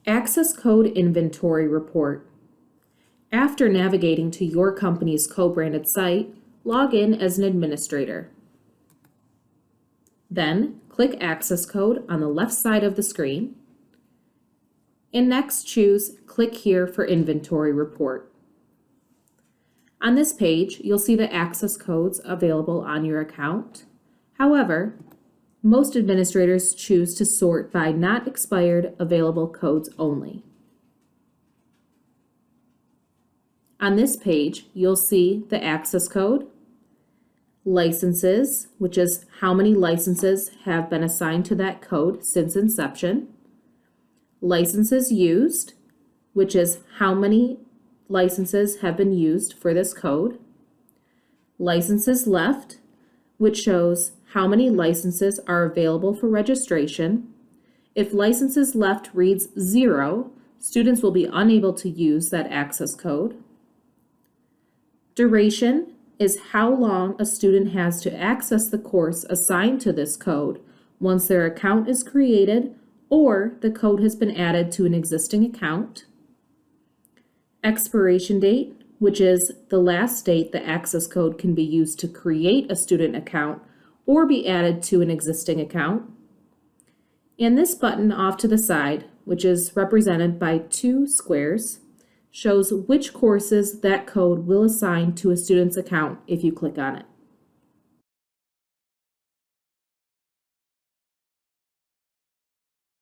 Access Code Inventory Report. After navigating to your company's co-branded site, log in as an administrator. Then, click Access Code on the left side of the screen, and next choose Click here for Inventory Report. On this page, you'll see the access codes available on your account. However, most administrators choose to sort by not expired available codes only. On this page, you'll see the access code, licenses, which is how many licenses have been assigned to that code since inception, licenses used, which is how many licenses have been used for this code, licenses left, which shows how many licenses are available for registration. If licenses left reads 0, students will be unable to use that access code. Duration is how long a student has to access the course assigned to this code once their account is created or the code has been added to an existing account. Expiration date, which is the last date the access code can be used to create a student account or be added to an existing account. And this button off to the side, which is represented by 2 squares, shows which courses that code will assign to a student's account if you click on it.